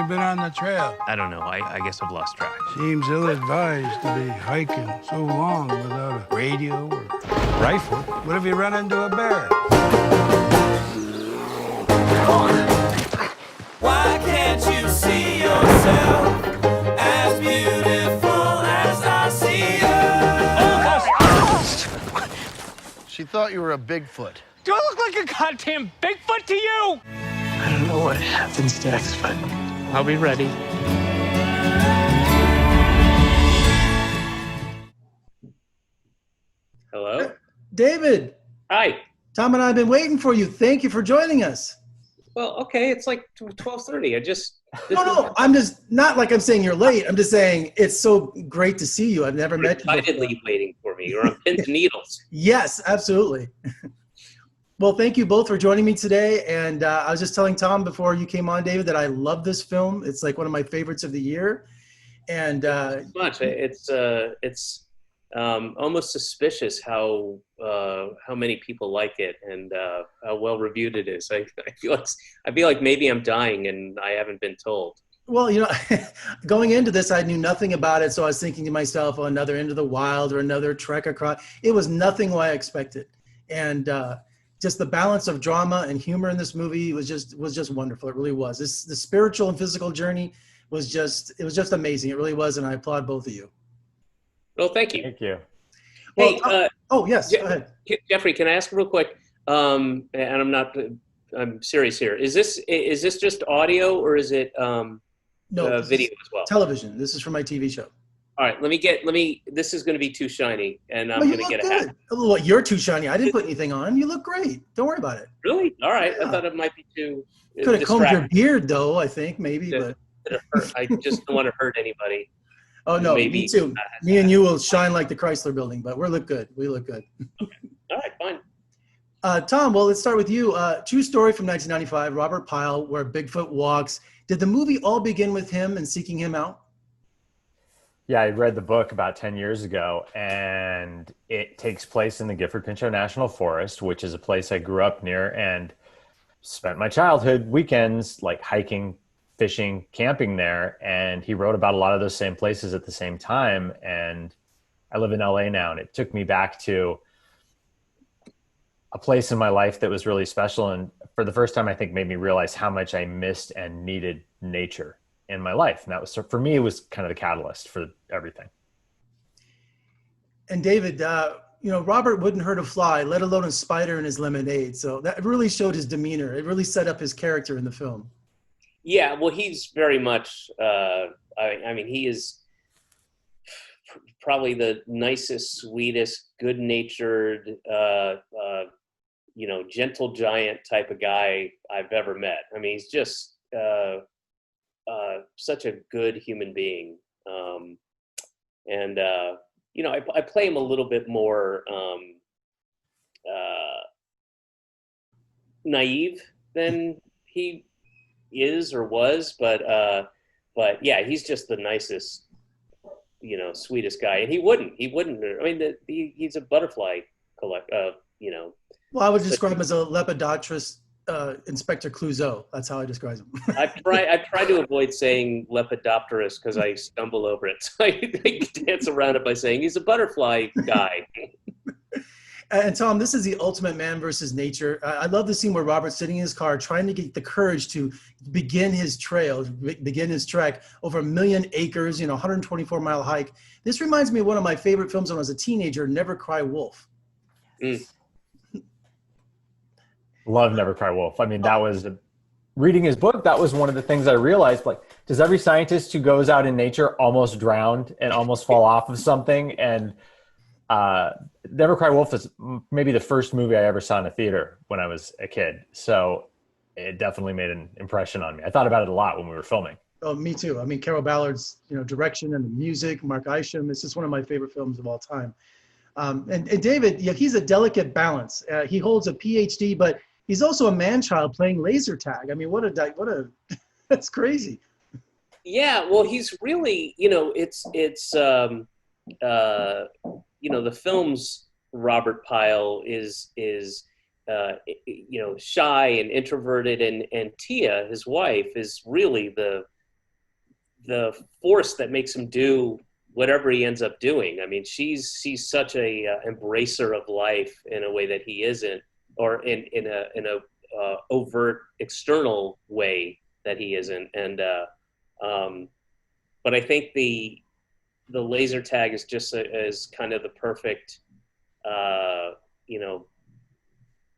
been on the trail? I don't know. I guess I've lost track. Seems ill-advised to be hiking so long without a radio or rifle. What if you run into a bear? Why can't you see yourself as beautiful as I see you? She thought you were a Bigfoot. Do I look like a goddamn Bigfoot to you? I don't know what happens next, but I'll be ready. Hello? David, Hi. Tom and I have been waiting for you. Thank you for joining us. Well, okay, it's like 12:30. No, I'm just, not like I'm saying you're late. I'm just saying it's so great to see you. I've never met you before. Excitedly waiting for me. You're on pins and needles. Yes, absolutely. Well, thank you both for joining me today. And I was just telling Tom before you came on, David, that I love this film. It's like one of my favorites of the year. And Much. It's almost suspicious how many people like it and how well reviewed it is. I feel like maybe I'm dying and I haven't been told. well, going into this, I knew nothing about it. So I was thinking to myself, oh, another Into the Wild or another trek across. It was nothing what I expected. And just the balance of drama and humor in this movie was just wonderful. It really was. The spiritual and physical journey was just amazing. It really was. And I applaud both of you. Well, thank you. Thank you. Hey, yes, go ahead. Jeffrey, can I ask real quick? And I'm serious here. Is this just audio or is it No, video as well? Television. This is for my TV show. All right, this is going to be too shiny and I'm going to get a hat. Oh, well, you're too shiny. I didn't put anything on. You look great. Don't worry about it. Really? All right. Yeah. I thought it might be too Could have combed your distracting. beard though, I think, maybe, but. I just don't want to hurt anybody. Oh no, Maybe. me too. Me and you will shine like the Chrysler Building, but we look good. We look good. Okay. All right, fine. Tom, well, let's start with you. True story from 1995, Robert Pyle, where Bigfoot walks. Did the movie all begin with him and seeking him out? Yeah, I read the book about 10 years ago, and it takes place in the Gifford-Pinchot National Forest, which is a place I grew up near and spent my childhood weekends like hiking, fishing, camping there. And he wrote about a lot of those same places at the same time. And I live in LA now, and it took me back to a place in my life that was really special. And for the first time, I think made me realize how much I missed and needed nature in my life. And that was, for me, it was kind of the catalyst for everything. And David, Robert wouldn't hurt a fly, let alone a spider in his lemonade. So that really showed his demeanor. It really set up his character in the film. Yeah, well, he's very much, he is probably the nicest, sweetest, good-natured, gentle giant type of guy I've ever met. I mean, he's just such a good human being. I play him a little bit more naive than he is or was, but yeah, he's just the nicest, sweetest guy. And he wouldn't, I mean, he's a butterfly collector, Well, I would describe him as a Lepidopterist Inspector Clouseau. That's how I describe him. I try to avoid saying Lepidopterist because I stumble over it. So I dance around it by saying he's a butterfly guy. And Tom, this is the ultimate man versus nature. I love the scene where Robert's sitting in his car trying to get the courage to begin his trail, begin his trek over 1 million acres, 124-mile hike. This reminds me of one of my favorite films when I was a teenager, Never Cry Wolf. Mm. Love Never Cry Wolf. I mean, that was reading his book. That was one of the things I realized, like, does every scientist who goes out in nature almost drowned and almost fall off of something? And Never Cry Wolf is maybe the first movie I ever saw in a theater when I was a kid. So it definitely made an impression on me. I thought about it a lot when we were filming. Oh, me too. I mean, Carol Ballard's, direction and the music, Mark Isham, it's just one of my favorite films of all time. And David, he's a delicate balance. He holds a PhD, but he's also a man-child playing laser tag. I mean, that's crazy. Yeah, well, he's really, the film's Robert Pyle is shy and introverted, and Tia, his wife, is really the the force that makes him do whatever he ends up doing. I mean, she's such a embracer of life in a way that he isn't, or in a overt external way that he isn't. And but I think the laser tag is just is kind of the perfect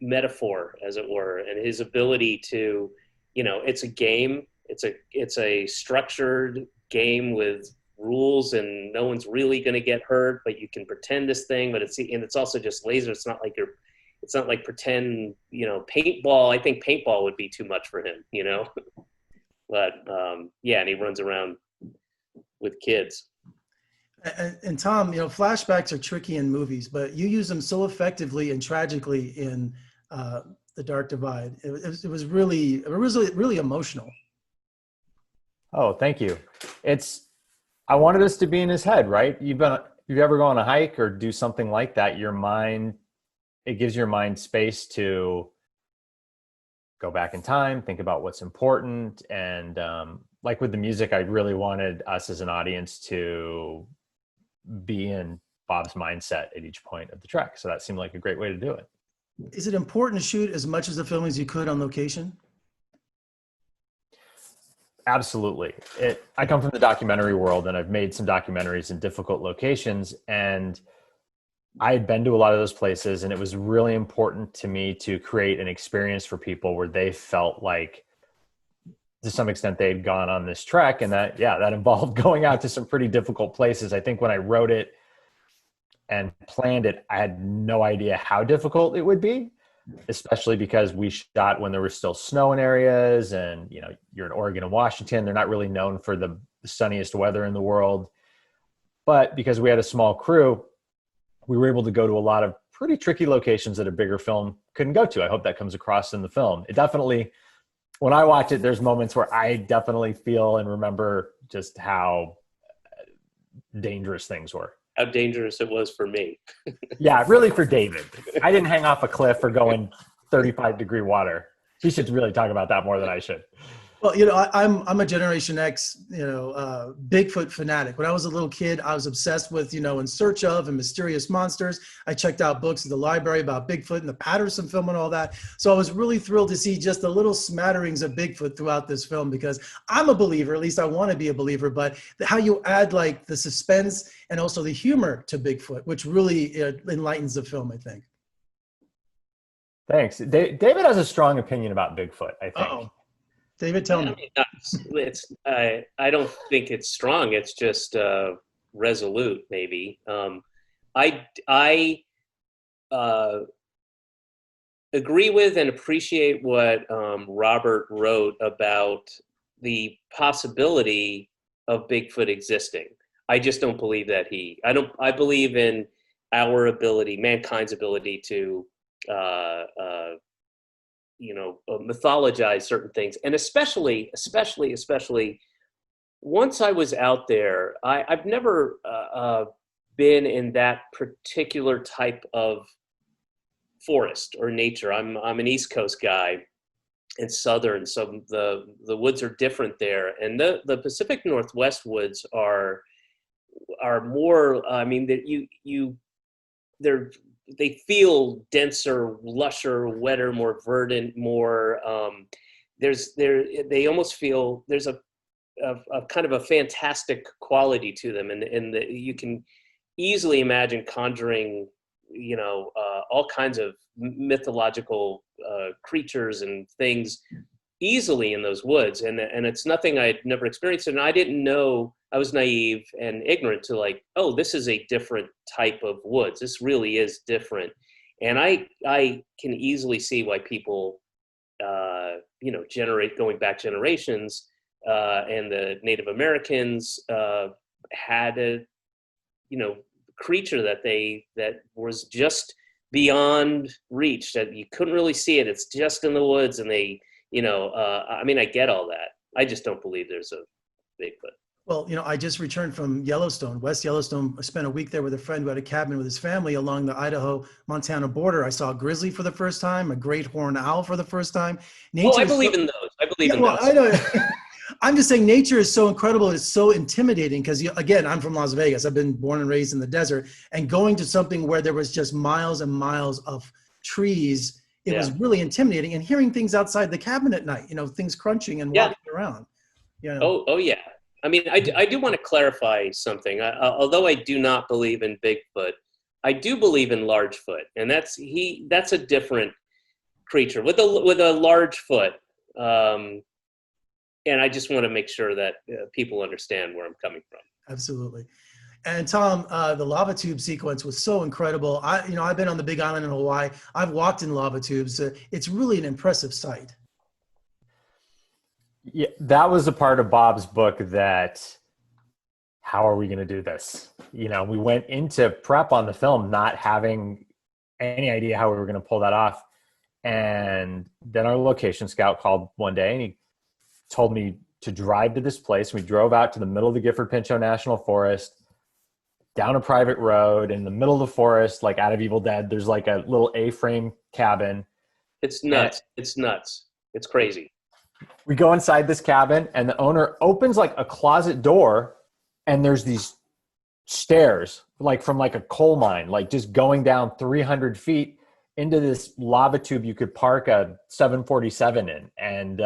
metaphor, as it were, and his ability to, it's a game. It's a structured game with rules, and no one's really going to get hurt, but you can pretend this thing, but it's also just laser. It's not like pretend, paintball. I think paintball would be too much for him, but and he runs around with kids. And Tom, flashbacks are tricky in movies, but you use them so effectively and tragically in The Dark Divide. It was really emotional. Oh, thank you. I wanted us to be in his head, right? You've ever go on a hike or do something like that, it gives your mind space to go back in time, think about what's important. And like with the music, I really wanted us as an audience to be in Bob's mindset at each point of the trek. So that seemed like a great way to do it. Is it important to shoot as much of the film as you could on location? Absolutely. I come from the documentary world, and I've made some documentaries in difficult locations, and I had been to a lot of those places, and it was really important to me to create an experience for people where they felt like, to some extent, they'd gone on this trek, and that involved going out to some pretty difficult places. I think when I wrote it and planned it, I had no idea how difficult it would be, especially because we shot when there was still snow in areas, and you're in Oregon and Washington. They're not really known for the sunniest weather in the world. But because we had a small crew, we were able to go to a lot of pretty tricky locations that a bigger film couldn't go to. I hope that comes across in the film. It definitely, when I watch it, there's moments where I definitely feel and remember just how dangerous things were. How dangerous it was for me. Yeah, really for David. I didn't hang off a cliff or go in 35-degree water. He should really talk about that more than I should. Well, I'm a Generation X, Bigfoot fanatic. When I was a little kid, I was obsessed with, In Search of and Mysterious Monsters. I checked out books at the library about Bigfoot and the Patterson film and all that. So I was really thrilled to see just the little smatterings of Bigfoot throughout this film, because I'm a believer, at least I want to be a believer, but how you add like the suspense and also the humor to Bigfoot, which really enlightens the film, I think. Thanks. David has a strong opinion about Bigfoot, I think. Uh-oh. David, tell me. I don't think it's strong. It's just resolute, maybe. I agree with and appreciate what Robert wrote about the possibility of Bigfoot existing. I just don't believe that I believe in our ability, mankind's ability to mythologize certain things. And especially once I was out there, I've never been in that particular type of forest or nature. I'm an East Coast guy and Southern, so the woods are different there. And the Pacific Northwest woods are more, they feel denser, lusher, wetter, more verdant, more. They almost feel there's a kind of a fantastic quality to them, and you can easily imagine conjuring, all kinds of mythological creatures and things easily in those woods, and it's nothing I'd never experienced, and I didn't know. I was naive and ignorant to this is a different type of woods. This really is different. And I can easily see why people, going back generations, and the Native Americans had a, creature that was just beyond reach, that you couldn't really see it. It's just in the woods, and they, I get all that. I just don't believe there's a Bigfoot. Well, I just returned from Yellowstone, West Yellowstone. I spent a week there with a friend who had a cabin with his family along the Idaho-Montana border. I saw a grizzly for the first time, a great horned owl for the first time. I believe in those. I believe in those. I know. I'm just saying nature is so incredible. It's so intimidating because, again, I'm from Las Vegas. I've been born and raised in the desert, and going to something where there was just miles and miles of trees, it was really intimidating. And hearing things outside the cabin at night, things crunching and walking around. Oh yeah. I mean, I do want to clarify something. Although I do not believe in Bigfoot, I do believe in Largefoot, and that's a different creature with a large foot. And I just want to make sure that people understand where I'm coming from. Absolutely. And Tom, the lava tube sequence was so incredible. I've been on the Big Island in Hawaii. I've walked in lava tubes. It's really an impressive sight. Yeah, that was a part of Bob's book that, how are we going to do this? We went into prep on the film not having any idea how we were going to pull that off. And then our location scout called one day and he told me to drive to this place. We drove out to the middle of the Gifford Pinchot National Forest, down a private road in the middle of the forest, like out of Evil Dead. There's like a little A-frame cabin. It's nuts. It's nuts. It's crazy. We go inside this cabin and the owner opens like a closet door and there's these stairs like from like a coal mine, like just going down 300 feet into this lava tube you could park a 747 in. And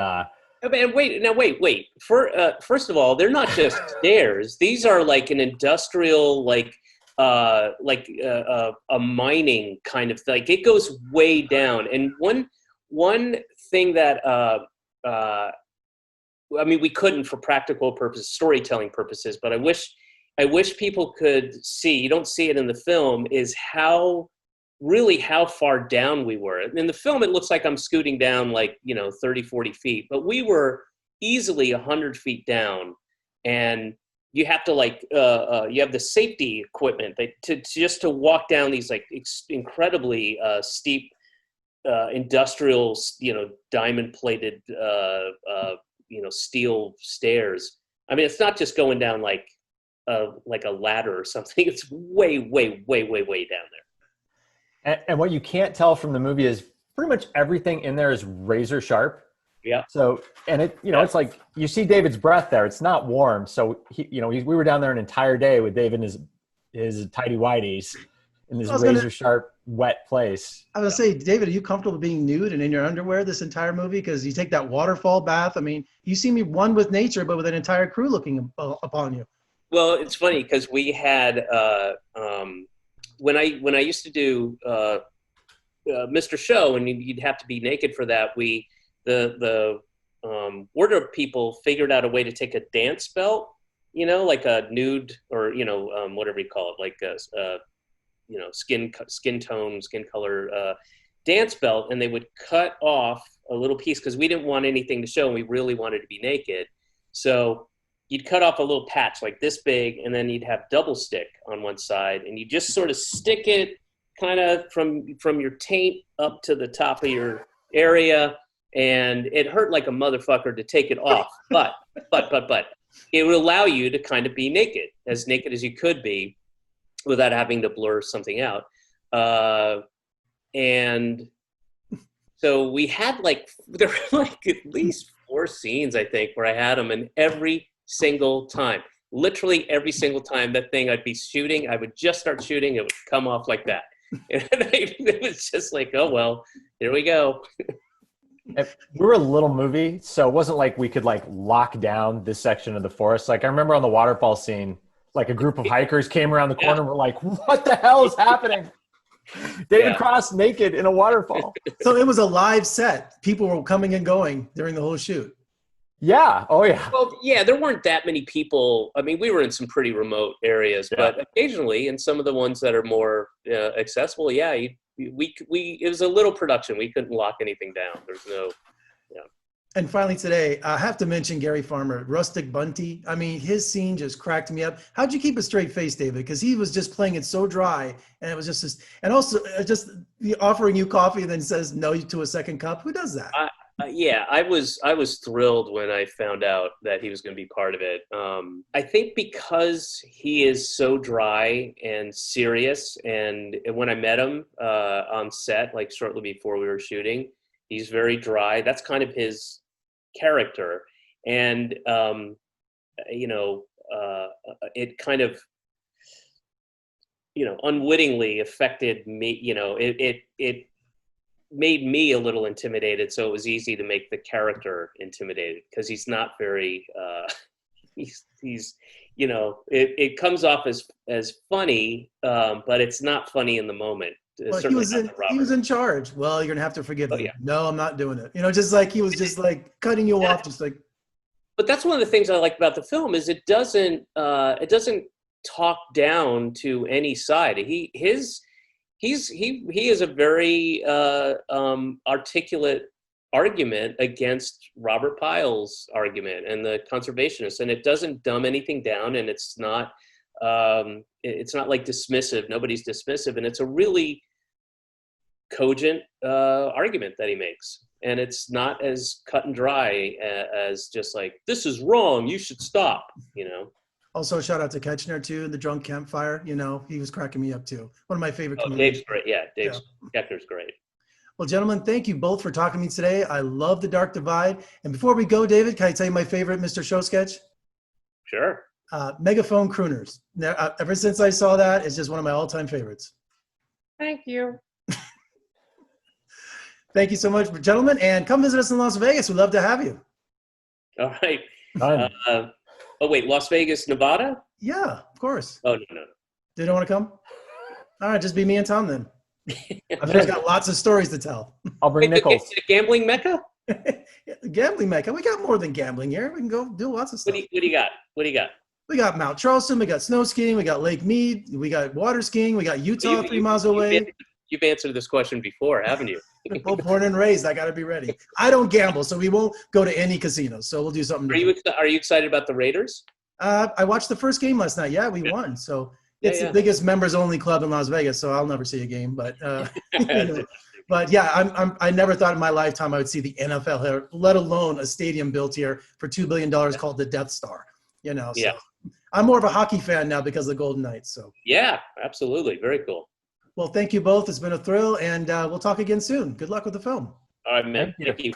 wait. First of all, they're not just stairs. These are like an industrial, a mining kind of thing. It goes way down. And one thing that we couldn't for practical purposes, storytelling purposes, but I wish people could see. You don't see it in the film. Is how far down we were. In the film, it looks like I'm scooting down 30, 40 feet, but we were easily 100 feet down. And you have to you have the safety equipment to walk down these incredibly steep industrial, diamond plated, steel stairs. I mean, it's not just going down like a ladder or something. It's way, way, way, way, way down there. And what you can't tell from the movie is pretty much everything in there is razor sharp. Yeah. So, and it's like you see David's breath there. It's not warm. So we were down there an entire day with David in his tighty whities in this razor sharp, wet place. I was gonna say, David, are you comfortable being nude and in your underwear this entire movie? Because you take that waterfall bath. I mean, you see me one with nature, but with an entire crew looking upon you. Well, it's funny because we had when I used to do Mr. Show, and you'd have to be naked for that. The wardrobe people figured out a way to take a dance belt, like a nude or whatever you call it, like skin tone, skin color dance belt, and they would cut off a little piece because we didn't want anything to show, and we really wanted to be naked. So you'd cut off a little patch like this big, and then you'd have double stick on one side, and you just sort of stick it kind of from your taint up to the top of your area, and it hurt like a motherfucker to take it off. But it would allow you to kind of be naked as you could be without having to blur something out. And so we had there were at least 4 scenes, I think, where I had them, and every single time, literally every single time that thing I'd be shooting, I would just start shooting, it would come off like that. And it was just like, oh, well, here we go. We were a little movie, so it wasn't like we could lock down this section of the forest. I remember on the waterfall scene, a group of hikers came around the corner and were like, what the hell is happening? David Cross naked in a waterfall. So it was a live set. People were coming and going during the whole shoot. Yeah. Oh, yeah. Well, yeah, there weren't that many people. I mean, we were in some pretty remote areas, but occasionally in some of the ones that are more accessible, it was a little production. We couldn't lock anything down. There's no, And finally today, I have to mention Gary Farmer, Rustic Bunty. I mean, his scene just cracked me up. How'd you keep a straight face, David? Because he was just playing it so dry, and it was just and also just offering you coffee and then says no to a second cup. Who does that? I was thrilled when I found out that he was going to be part of it. I think because he is so dry and serious, and when I met him on set, shortly before we were shooting, he's very dry. That's kind of his character. and you know, it kind of, you know, unwittingly affected me. You know, it made me a little intimidated, so it was easy to make the character intimidated because he's not very he's you know, it comes off as funny, but it's not funny in the moment. Well, he was in charge. Well, you're gonna have to forgive me. Yeah. No, I'm not doing it. You know, just like he was just like cutting you off, just like. But that's one of the things I like about the film is it doesn't talk down to any side. He is a very articulate argument against Robert Pyle's argument and the conservationists, and it doesn't dumb anything down, and it's not like dismissive. Nobody's dismissive, and it's a really cogent argument that he makes, and it's not as cut and dry as just like, this is wrong, you should stop, you know. Also, shout out to Ketchner too, the drunk campfire. You know, he was cracking me up too. One of my favorite. Dave's great. Yeah, Ketchner's great. Well, gentlemen, thank you both for talking to me today. I love The Dark Divide. And before we go, David, can I tell you my favorite Mr. Show sketch? Sure. Megaphone Crooners. Now, ever since I saw that, it's just one of my all-time favorites. Thank you. Thank you so much, gentlemen, and come visit us in Las Vegas. We'd love to have you. All right. Oh, wait, Las Vegas, Nevada? Yeah, of course. Oh, no. They don't want to come? All right, just be me and Tom then. I've just got lots of stories to tell. I'll bring Nichols. The gambling mecca? Gambling mecca. We got more than gambling here. We can go do lots of stuff. What do you got? We got Mount Charleston. We got snow skiing. We got Lake Mead. We got water skiing. We got Utah 3 miles away. You've answered this question before, haven't you? Both born and raised. I got to be ready. I don't gamble, so we won't go to any casinos. So we'll do something. Are you excited about the Raiders? I watched the first game last night. Yeah, we won. So it's the biggest members-only club in Las Vegas. So I'll never see a game. But you know. But yeah, I never thought in my lifetime I would see the NFL here, let alone a stadium built here for $2 billion called the Death Star. You know. So I'm more of a hockey fan now because of the Golden Knights. So yeah, absolutely, very cool. Well, thank you both. It's been a thrill, and we'll talk again soon. Good luck with the film. All right, man. Thank you.